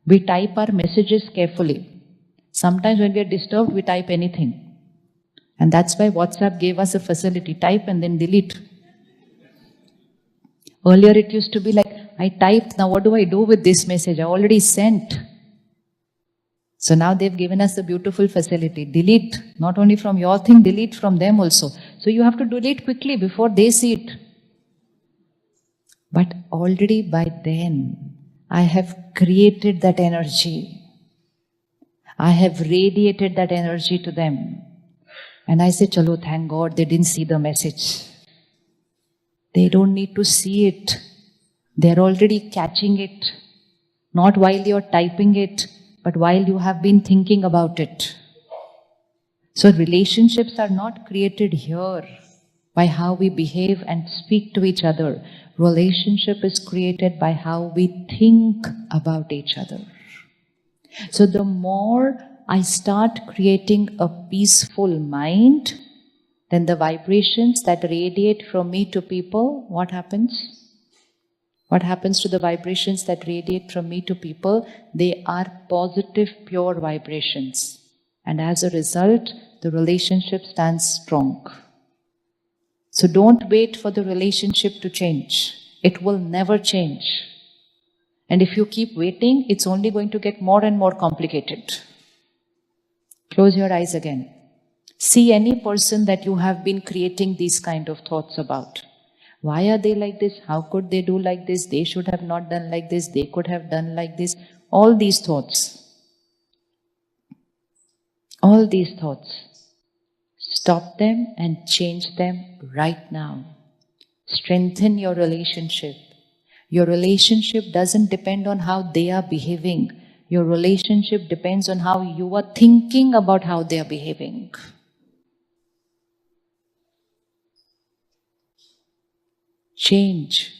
We type our messages carefully. Sometimes when we are disturbed, we type anything. And that's why WhatsApp gave us a facility. Type and then delete. Earlier it used to be like, I typed, now what do I do with this message? I already sent. So now they've given us a beautiful facility. Delete. Not only from your thing, delete from them also. So you have to delete quickly before they see it. But already by then, I have created that energy. I have radiated that energy to them. And I say, Chalo, thank God they didn't see the message. They don't need to see it. They're already catching it. Not while you're typing it, but while you have been thinking about it. So relationships are not created here by how we behave and speak to each other. Relationship is created by how we think about each other. So the more I start creating a peaceful mind, then the vibrations that radiate from me to people, what happens? What happens to the vibrations that radiate from me to people? They are positive, pure vibrations. And as a result, the relationship stands strong. So don't wait for the relationship to change. It will never change. And if you keep waiting, it's only going to get more and more complicated. Close your eyes again. See any person that you have been creating these kind of thoughts about. Why are they like this? How could they do like this? They should have not done like this. They could have done like this. All these thoughts. All these thoughts. Stop them and change them right now. Strengthen your relationship. Your relationship doesn't depend on how they are behaving. Your relationship depends on how you are thinking about how they are behaving. Change.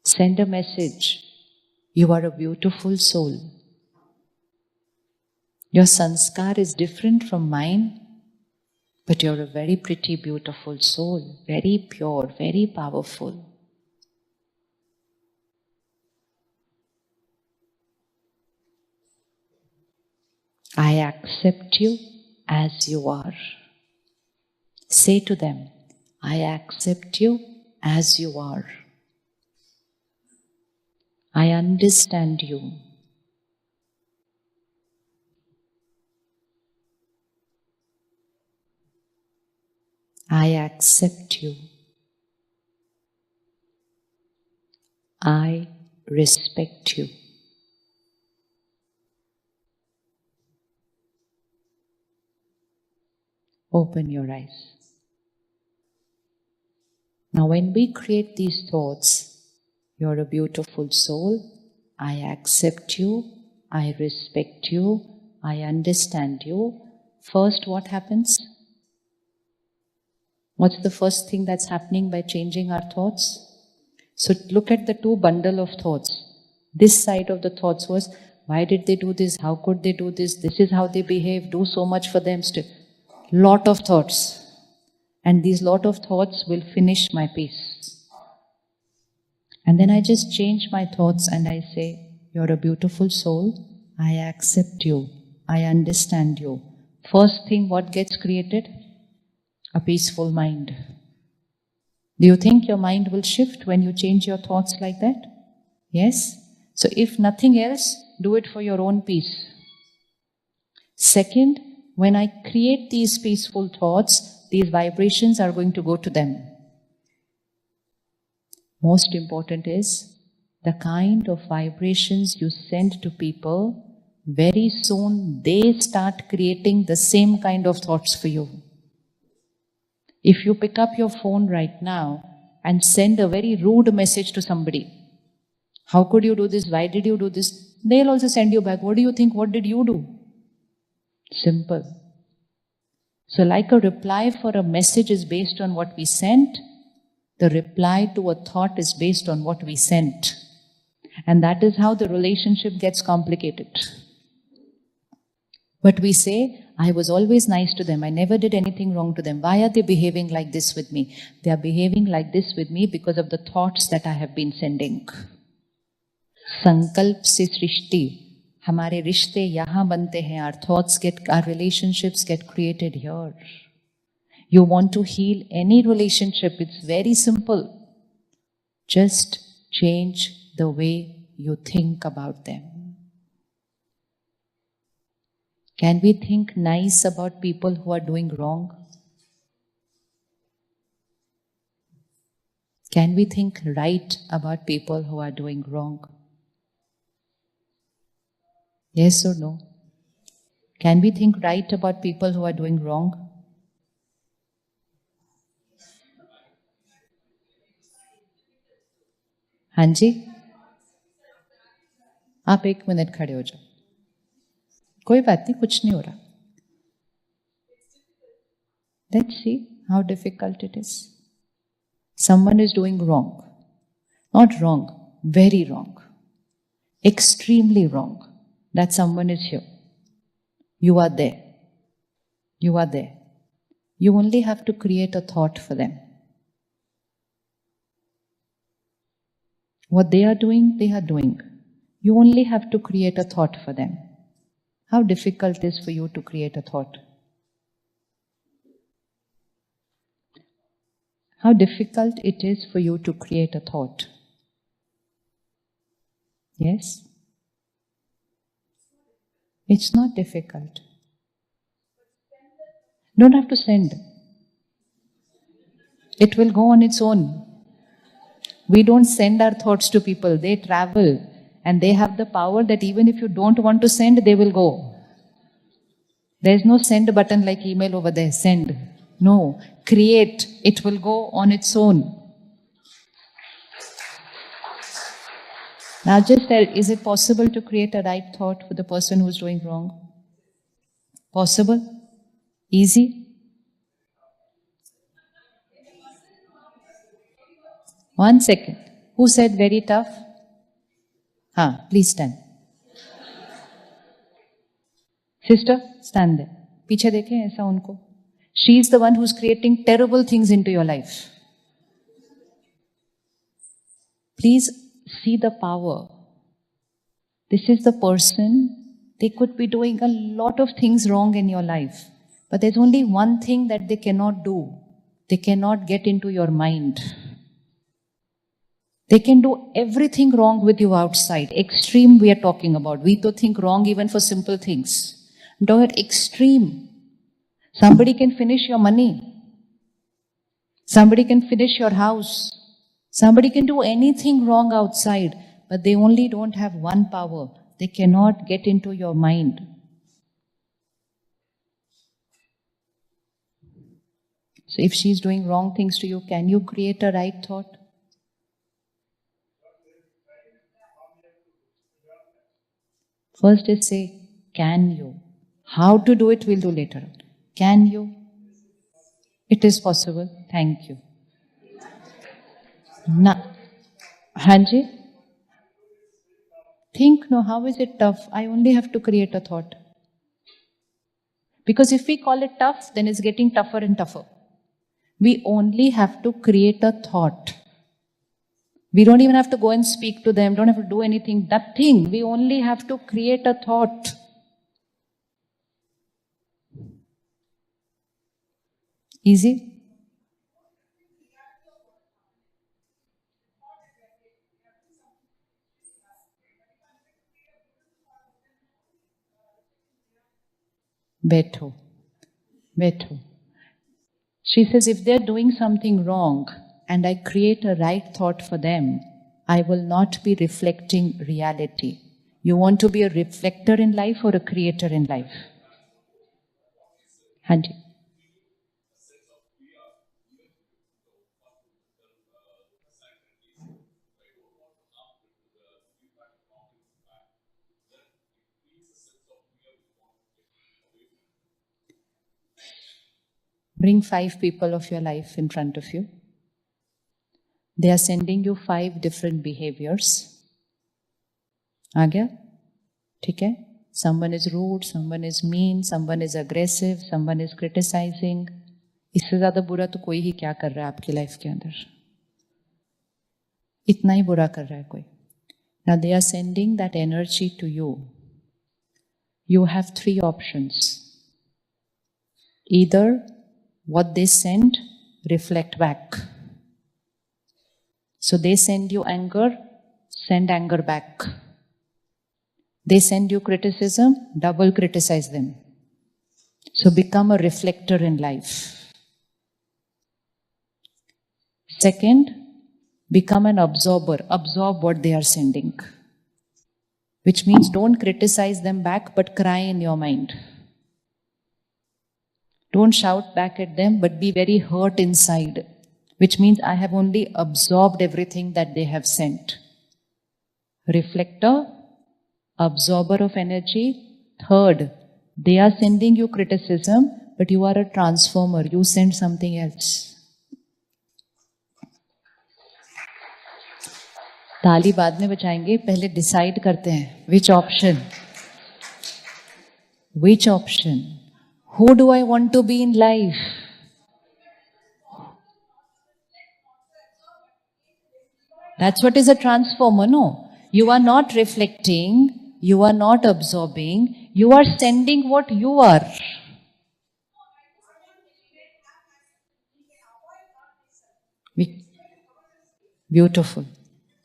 Send a message. You are a beautiful soul. Your sanskar is different from mine, but you're a very pretty, beautiful soul. Very pure, very powerful. I accept you as you are. Say to them, I accept you as you are. I understand you. I accept you. I respect you. Open your eyes. Now when we create these thoughts, you're a beautiful soul, I accept you, I respect you, I understand you. First, what happens? What's the first thing that's happening by changing our thoughts? So look at the two bundle of thoughts. This side of the thoughts was, why did they do this? How could they do this? This is how they behave. Do so much for them still. Lot of thoughts. And these lot of thoughts will finish my peace. And then I just change my thoughts and I say, you're a beautiful soul. I accept you. I understand you. First thing, what gets created? A peaceful mind. Do you think your mind will shift when you change your thoughts like that? Yes? So if nothing else, do it for your own peace. Second, when I create these peaceful thoughts, these vibrations are going to go to them. Most important is the kind of vibrations you send to people, very soon they start creating the same kind of thoughts for you. If you pick up your phone right now and send a very rude message to somebody, how could you do this? Why did you do this? They'll also send you back, what do you think? What did you do? Simple. So like a reply for a message is based on what we sent, the reply to a thought is based on what we sent. And that is how the relationship gets complicated. But we say, I was always nice to them. I never did anything wrong to them. Why are they behaving like this with me? They are behaving like this with me because of the thoughts that I have been sending. Sankalp se srishti. हमारे रिश्ते यहाँ बनते हैं. Our relationships get created here. You want to heal any relationship, it's very simple. Just change the way you think about them. Can we think nice about people who are doing wrong? Can we think right about people who are doing wrong? Yes or no? Can we think right about people who are doing wrong? हाँ जी, आप 1 minute खड़े हो जाओ. कोई बात नहीं, कुछ नहीं हो रहा. Let's see how difficult it is. Someone is doing wrong. Not wrong, very wrong. Extremely wrong. That someone is here. You are there. You are there. You only have to create a thought for them. What they are doing, they are doing. You only have to create a thought for them. How difficult it is for you to create a thought? How difficult it is for you to create a thought? Yes? It's not difficult. Don't have to send. It will go on its own. We don't send our thoughts to people. They travel and they have the power that even if you don't want to send, they will go. There's no send button like email over there. Send. No. Create. It will go on its own. Now just tell, is it possible to create a right thought for the person who's doing wrong? Possible? Easy? 1 second. Who said very tough? Please stand. Sister, stand there. पीछे देखें ऐसा उनको. She is the one who's creating terrible things into your life. Please see the power. This is the person, they could be doing a lot of things wrong in your life. But there's only one thing that they cannot do. They cannot get into your mind. They can do everything wrong with you outside. Extreme we are talking about. We don't think wrong even for simple things. I'm talking about extreme. Somebody can finish your money. Somebody can finish your house. Somebody can do anything wrong outside, but they only don't have one power. They cannot get into your mind. So if she's doing wrong things to you, can you create a right thought? First is say, can you? How to do it, we'll do later. Can you? It is possible. Thank you. Hanji? Think, no, how is it tough? I only have to create a thought. Because if we call it tough, then it's getting tougher and tougher. We only have to create a thought. We don't even have to go and speak to them, don't have to do anything. Nothing. We only have to create a thought. Easy? Betho. She says, if they're doing something wrong and I create a right thought for them, I will not be reflecting reality. You want to be a reflector in life or a creator in life? Hanji. Bring 5 people of your life in front of you. They are sending you 5 different behaviors. आ गया? ठीक है? Someone is rude, someone is mean, someone is aggressive, someone is criticizing. इससे ज़्यादा बुरा तो कोई ही क्या कर रहा है आपकी लाइफ के अंदर? इतना ही बुरा कर रहा है कोई. Now they are sending that energy to you. you have three options. Either what they send, reflect back. So they send you anger, send anger back. They send you criticism, double criticize them. So become a reflector in life. Second, become an absorber. Absorb what they are sending. Which means don't criticize them back, but cry in your mind. Don't shout back at them, but be very hurt inside. Which means I have only absorbed everything that they have sent. Reflector, absorber of energy. Third, they are sending you criticism, but you are a transformer. You send something else. ताली बाद में बजाएंगे, पहले decide करते हैं which option. Which option? Who do I want to be in life? That's what is a transformer, no? You are not reflecting, you are not absorbing, you are sending what you are. Beautiful.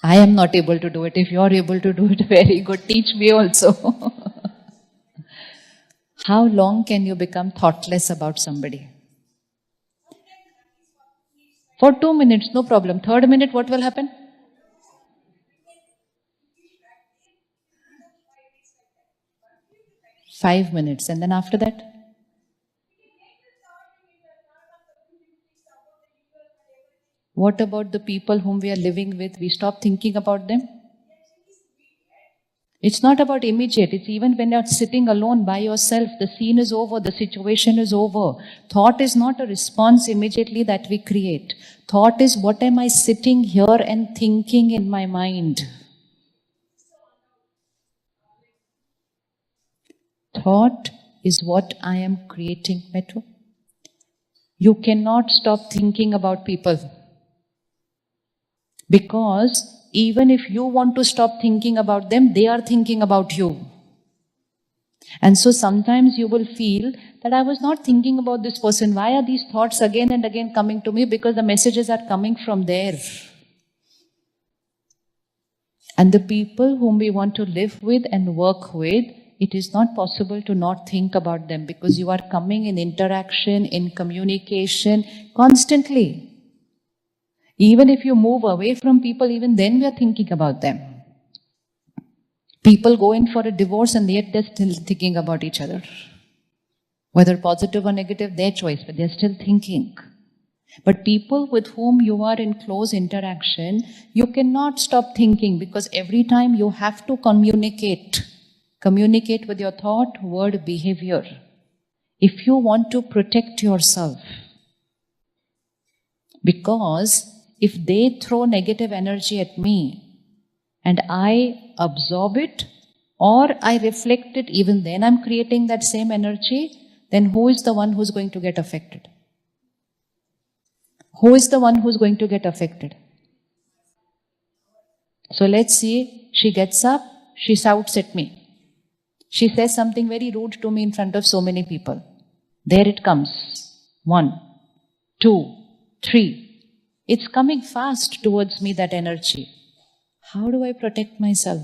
I am not able to do it. If you are able to do it, very good. Teach me also. How long can you become thoughtless about somebody? For 2 minutes, no problem. Third minute, what will happen? Five minutes. And then after that? What about the people whom we are living with? We stop thinking about them? It's not about immediate. It's even when you're sitting alone by yourself, the scene is over, the situation is over. Thought is not a response immediately that we create. Thought is, what am I sitting here and thinking in my mind? Thought is what I am creating. Metro. You cannot stop thinking about people. Because even if you want to stop thinking about them, they are thinking about you. And so sometimes you will feel that I was not thinking about this person. Why are these thoughts again and again coming to me? Because the messages are coming from there. And the people whom we want to live with and work with, it is not possible to not think about them because you are coming in interaction, in communication constantly. Even if you move away from people, even then we are thinking about them. People go in for a divorce and yet they're still thinking about each other. Whether positive or negative, their choice, but they're still thinking. But people with whom you are in close interaction, you cannot stop thinking because every time you have to communicate. Communicate with your thought, word, behavior. If you want to protect yourself. Because if they throw negative energy at me and I absorb it or I reflect it, even then I'm creating that same energy, then who is the one who's going to get affected? Who is the one who's going to get affected? So let's see, she gets up, she shouts at me. She says something very rude to me in front of so many people. There it comes. 1, 2, 3. It's coming fast towards me, that energy. How do I protect myself?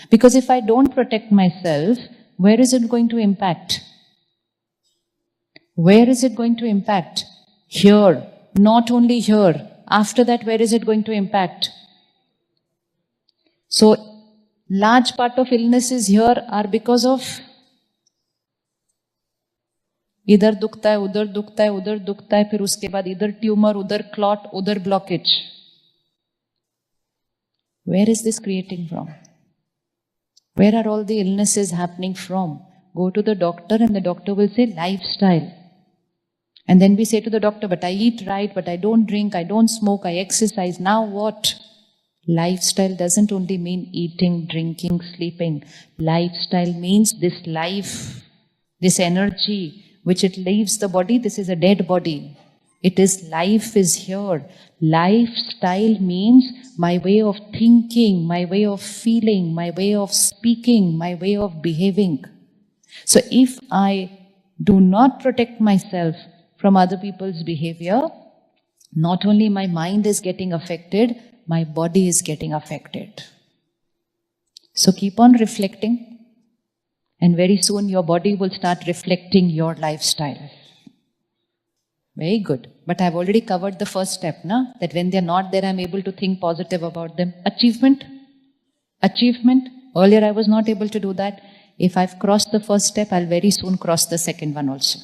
Because if I don't protect myself, where is it going to impact? Where is it going to impact? Here. Not only here. After that, where is it going to impact? So, large part of illnesses here are because of इधर दुखता है, उधर दुखता है, उधर दुखता है, फिर उसके बाद इधर ट्यूमर, उधर क्लॉट, उधर blockage. Where is this creating from? Where are all the illnesses happening from? Go to the doctor and the doctor will say lifestyle. And then we say to the doctor, but I eat right, but I don't drink, I don't smoke, I exercise. Now what? Lifestyle doesn't only mean eating, drinking, sleeping. Lifestyle means this life, this energy, which it leaves the body, this is a dead body. It is life is here. Lifestyle means my way of thinking, my way of feeling, my way of speaking, my way of behaving. So if I do not protect myself from other people's behavior, not only my mind is getting affected, my body is getting affected. So keep on reflecting, and very soon your body will start reflecting your lifestyle. Very good. But I've already covered the first step, na? That when they're not there, I'm able to think positive about them. Achievement. Achievement. Earlier I was not able to do that. If I've crossed the first step, I'll very soon cross the second one also.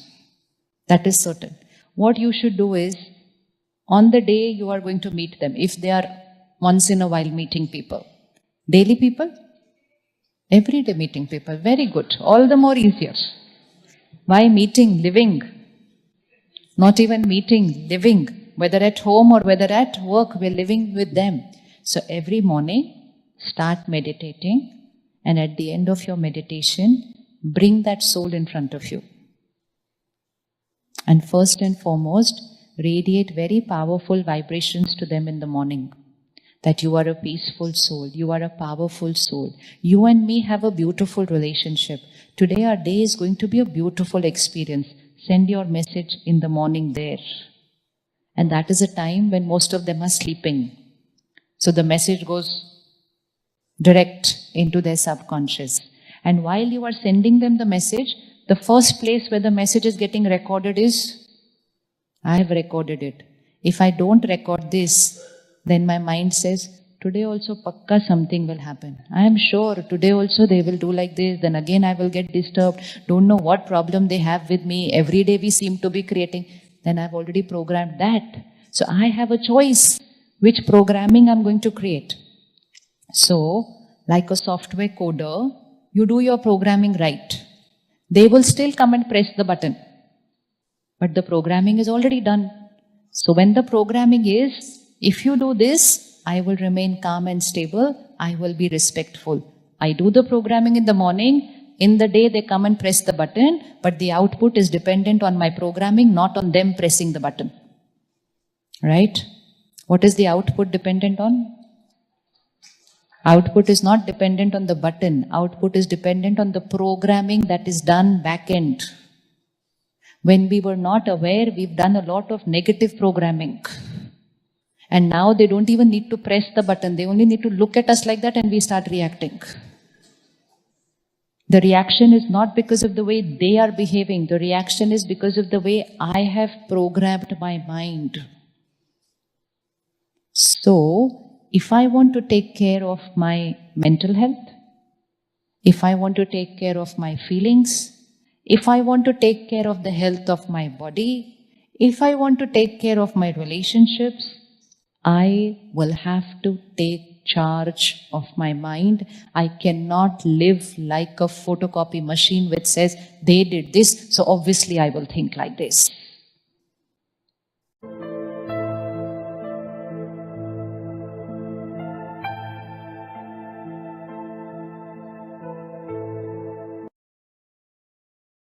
That is certain. What you should do is, on the day you are going to meet them, if they are once in a while meeting people, daily people, everyday meeting people, very good, all the more easier. Why meeting, living? Not even meeting, living, whether at home or whether at work, we're living with them. So every morning, start meditating, and at the end of your meditation, bring that soul in front of you. And first and foremost, radiate very powerful vibrations to them in the morning. That you are a peaceful soul, you are a powerful soul. You and me have a beautiful relationship. Today our day is going to be a beautiful experience. Send your message in the morning there. And that is a time when most of them are sleeping. So the message goes direct into their subconscious. And while you are sending them the message, the first place where the message is getting recorded is, I have recorded it. If I don't record this, then my mind says, today also pakka something will happen. I am sure today also they will do like this, then again I will get disturbed. Don't know what problem they have with me. Every day we seem to be creating. Then I've already programmed that. So I have a choice which programming I'm going to create. So, like a software coder, you do your programming right. They will still come and press the button. But the programming is already done. So when the programming is, if you do this, I will remain calm and stable, I will be respectful. I do the programming in the morning, in the day they come and press the button, but the output is dependent on my programming, not on them pressing the button. Right? What is the output dependent on? Output is not dependent on the button. Output is dependent on the programming that is done back end. When we were not aware, we've done a lot of negative programming. And now they don't even need to press the button. They only need to look at us like that and we start reacting. The reaction is not because of the way they are behaving. The reaction is because of the way I have programmed my mind. So, if I want to take care of my mental health, if I want to take care of my feelings, if I want to take care of the health of my body, if I want to take care of my relationships, I will have to take charge of my mind. I cannot live like a photocopy machine which says, they did this, so obviously I will think like this.